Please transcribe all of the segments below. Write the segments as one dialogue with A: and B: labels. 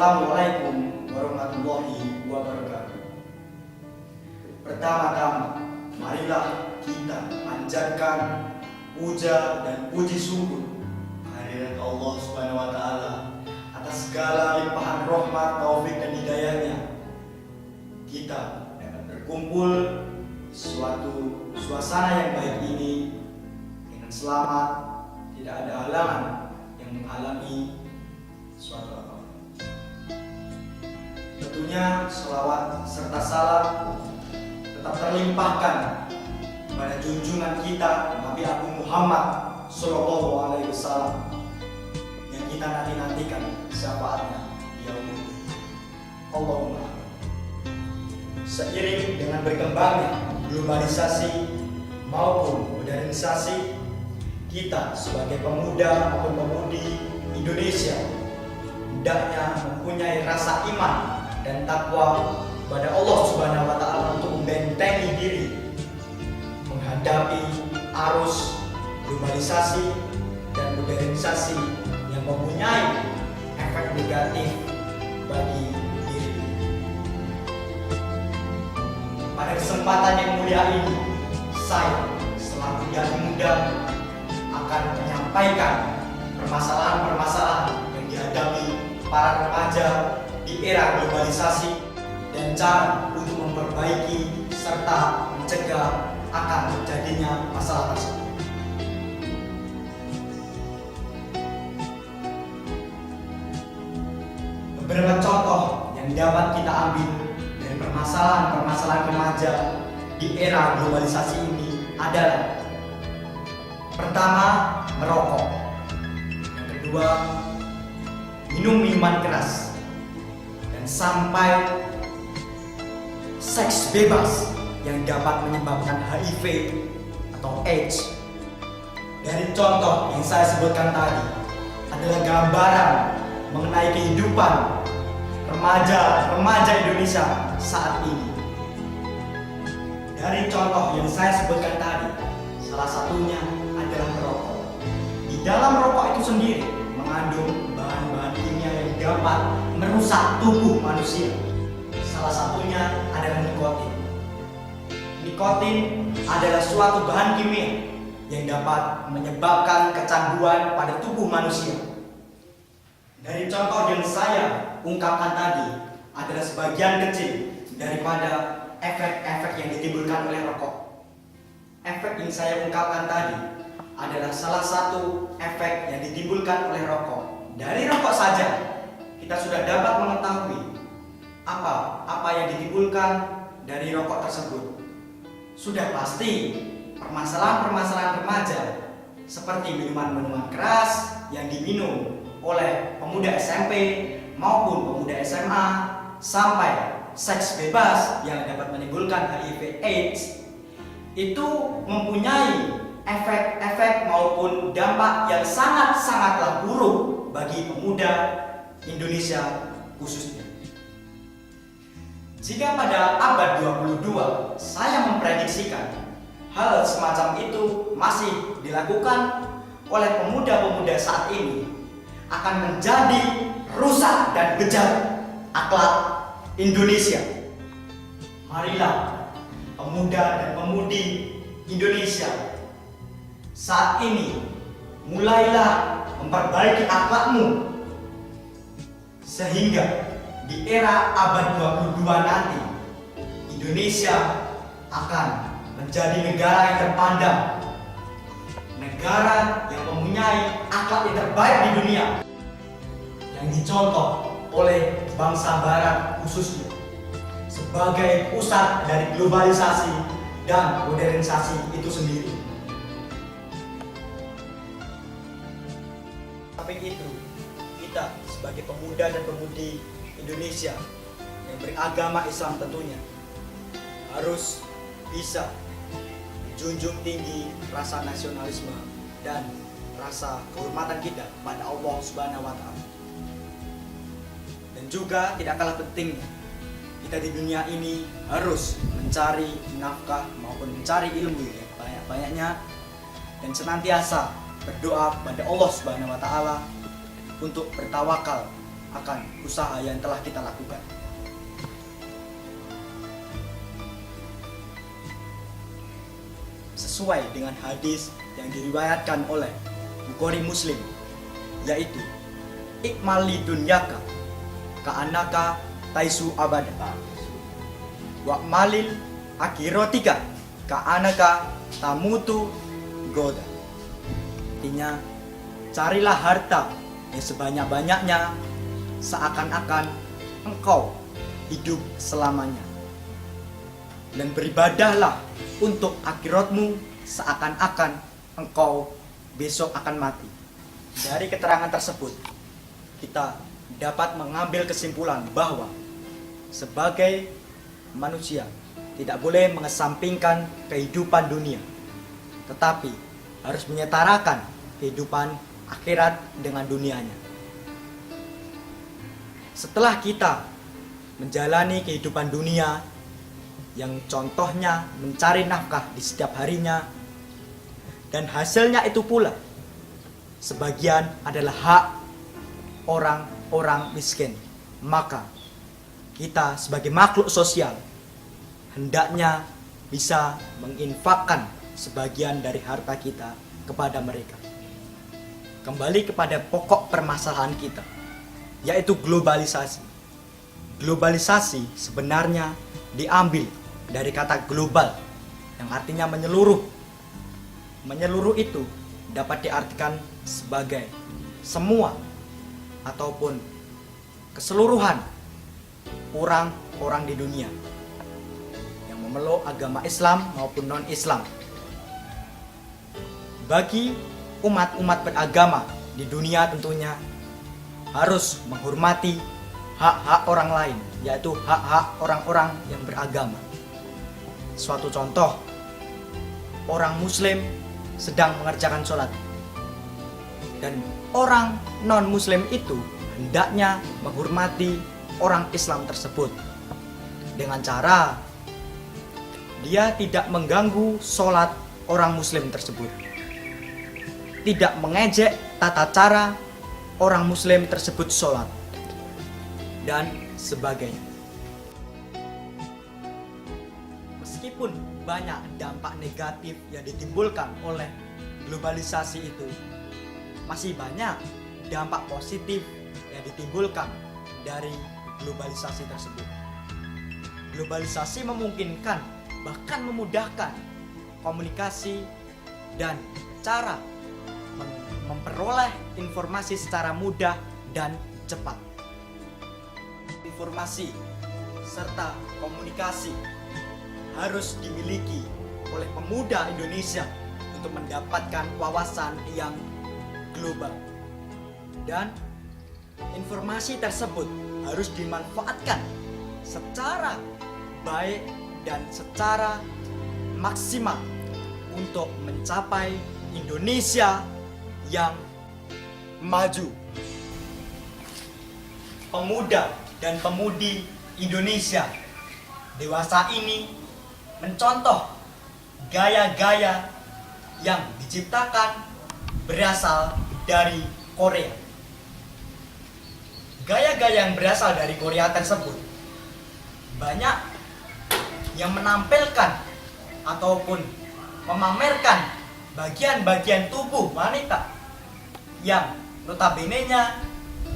A: Assalamualaikum warahmatullahi wabarakatuh. Pertama-tama, marilah kita panjatkan puja dan puji syukur kehadirat Allah Subhanahu wa Ta'ala atas segala limpahan rahmat, taufik dan hidayahnya. Kita dapat berkumpul suatu suasana yang baik ini dengan selamat, tidak ada halangan yang menghalangi suatu apapun. Tentunya sholawat serta salam tetap terlimpahkan pada junjungan kita Nabi Agung Muhammad Sallallahu Alaihi Wasallam yang kita nanti-nantikan syafaatnya di yaumul Allahumma. Seiring dengan berkembangnya globalisasi maupun modernisasi, kita sebagai pemuda maupun pemudi Indonesia hendaknya mempunyai rasa iman dan takwa kepada Allah Subhanahu wa Ta'ala untuk membentengi diri menghadapi arus globalisasi dan modernisasi yang mempunyai efek negatif bagi diri. Pada kesempatan yang mulia ini, saya selaku yang muda akan menyampaikan permasalahan-permasalahan yang dihadapi para remaja di era globalisasi dan cara untuk memperbaiki serta mencegah akan terjadinya masalah tersebut. Beberapa contoh yang dapat kita ambil dari permasalahan-permasalahan remaja di era globalisasi ini adalah: pertama, merokok; yang kedua, minum minuman keras; dan sampai seks bebas yang dapat menyebabkan HIV atau AIDS. Dari contoh yang saya sebutkan tadi adalah gambaran mengenai kehidupan remaja Indonesia saat ini. Dari contoh yang saya sebutkan tadi, salah satunya adalah merokok. Di dalam rokok itu sendiri mengandung bahan-bahan kimia yang dapat merusak tubuh manusia. Salah satunya adalah nikotin. Nikotin adalah suatu bahan kimia yang dapat menyebabkan kecanduan pada tubuh manusia. Dari contoh yang saya ungkapkan tadi adalah sebagian kecil daripada efek-efek yang ditimbulkan oleh rokok. Efek yang saya ungkapkan tadi adalah salah satu efek yang ditimbulkan oleh rokok. Dari rokok saja kita sudah dapat mengetahui apa yang ditimbulkan dari rokok tersebut. Sudah pasti permasalahan-permasalahan remaja seperti minuman-minuman keras yang diminum oleh pemuda SMP maupun pemuda SMA, sampai seks bebas yang dapat menimbulkan HIV AIDS, itu mempunyai efek-efek maupun dampak yang sangat-sangatlah buruk bagi pemuda Indonesia khususnya. Jika pada abad 22 saya memprediksikan hal semacam itu masih dilakukan oleh pemuda-pemuda saat ini, akan menjadi rusak dan bejat akhlak Indonesia. Marilah pemuda dan pemudi Indonesia saat ini mulailah memperbaiki akhlakmu, sehingga di era abad 22 nanti Indonesia akan menjadi negara yang terpandang, negara yang mempunyai akhlak yang terbaik di dunia, yang dicontoh oleh bangsa barat khususnya sebagai pusat dari globalisasi dan modernisasi itu sendiri. Tapi itu, kita sebagai pemuda dan pemudi Indonesia yang beragama Islam tentunya harus bisa menjunjung tinggi rasa nasionalisme dan rasa kehormatan kita pada Allah Subhanahu wa Ta'ala. Dan juga tidak kalah pentingnya, kita di dunia ini harus mencari nafkah maupun mencari ilmu yang banyak-banyaknya, dan senantiasa berdoa kepada Allah Subhanahu wa Ta'ala untuk bertawakal akan usaha yang telah kita lakukan. Sesuai dengan hadis yang diriwayatkan oleh Bukhari Muslim, yaitu ikmali dunyaka ka'annaka taisu abada wa malil akhirotika ka'annaka tamutu goda. Artinya, carilah harta yang sebanyak-banyaknya seakan-akan engkau hidup selamanya, dan beribadahlah untuk akhiratmu seakan-akan engkau besok akan mati. Dari keterangan tersebut, kita dapat mengambil kesimpulan bahwa sebagai manusia tidak boleh mengesampingkan kehidupan dunia, tetapi harus menyetarakan kehidupan akhirat dengan dunianya. Setelah kita menjalani kehidupan dunia yang contohnya mencari nafkah di setiap harinya, dan hasilnya itu pula sebagian adalah hak orang-orang miskin, maka kita sebagai makhluk sosial hendaknya bisa menginfakkan sebagian dari harta kita kepada mereka. Kembali kepada pokok permasalahan kita, yaitu globalisasi. Globalisasi sebenarnya diambil dari kata global yang artinya menyeluruh. Menyeluruh itu dapat diartikan sebagai semua ataupun keseluruhan orang-orang di dunia yang memeluk agama Islam maupun non-Islam. Bagi umat-umat beragama di dunia tentunya harus menghormati hak-hak orang lain, yaitu hak-hak orang-orang yang beragama. Suatu contoh, orang Muslim sedang mengerjakan sholat, dan orang non-Muslim itu hendaknya menghormati orang Islam tersebut dengan cara dia tidak mengganggu sholat orang Muslim tersebut, tidak mengejek tata cara orang Muslim tersebut sholat, dan sebagainya. Meskipun banyak dampak negatif yang ditimbulkan oleh globalisasi itu, masih banyak dampak positif yang ditimbulkan dari globalisasi tersebut. Globalisasi memungkinkan, bahkan memudahkan komunikasi dan cara memperoleh informasi secara mudah dan cepat. Informasi serta komunikasi harus dimiliki oleh pemuda Indonesia untuk mendapatkan wawasan yang global, dan informasi tersebut harus dimanfaatkan secara baik dan secara maksimal untuk mencapai Indonesia yang maju. Pemuda dan pemudi Indonesia dewasa ini mencontoh gaya-gaya yang diciptakan berasal dari Korea. Gaya-gaya yang berasal dari Korea tersebut banyak yang menampilkan ataupun memamerkan bagian-bagian tubuh wanita yang notabene-nya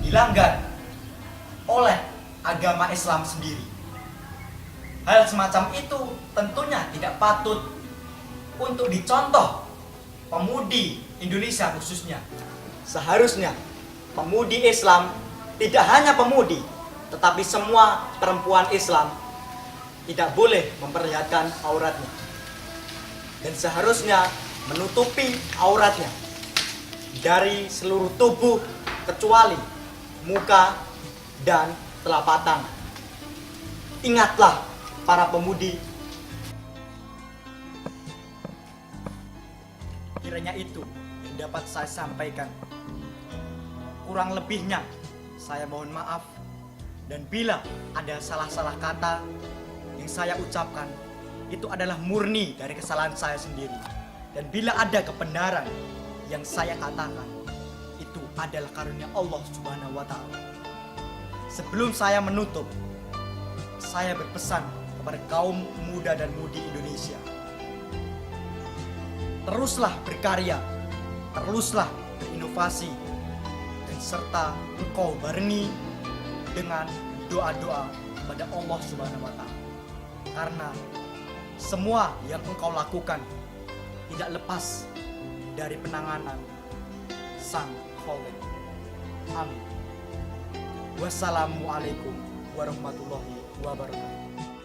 A: dilanggar oleh agama Islam sendiri. Hal semacam itu tentunya tidak patut untuk dicontoh pemudi Indonesia khususnya. Seharusnya pemudi Islam, tidak hanya pemudi, tetapi semua perempuan Islam tidak boleh memperlihatkan auratnya, dan seharusnya menutupi auratnya dari seluruh tubuh kecuali muka dan telapak tangan. Ingatlah para pemudi, kiranya itu yang dapat saya sampaikan. Kurang lebihnya saya mohon maaf, dan bila ada salah-salah kata yang saya ucapkan, itu adalah murni dari kesalahan saya sendiri. Dan bila ada kebenaran yang saya katakan, itu adalah karunia Allah Subhanahu wa Ta'ala. Sebelum saya menutup, saya berpesan kepada kaum muda dan mudi Indonesia. Teruslah berkarya, teruslah berinovasi, dan serta engkau barengi dengan doa-doa kepada Allah Subhanahu wa Ta'ala. Karena semua yang engkau lakukan tidak lepas dari penanganan Sang Khalik. Amin. Wassalamualaikum warahmatullahi wabarakatuh.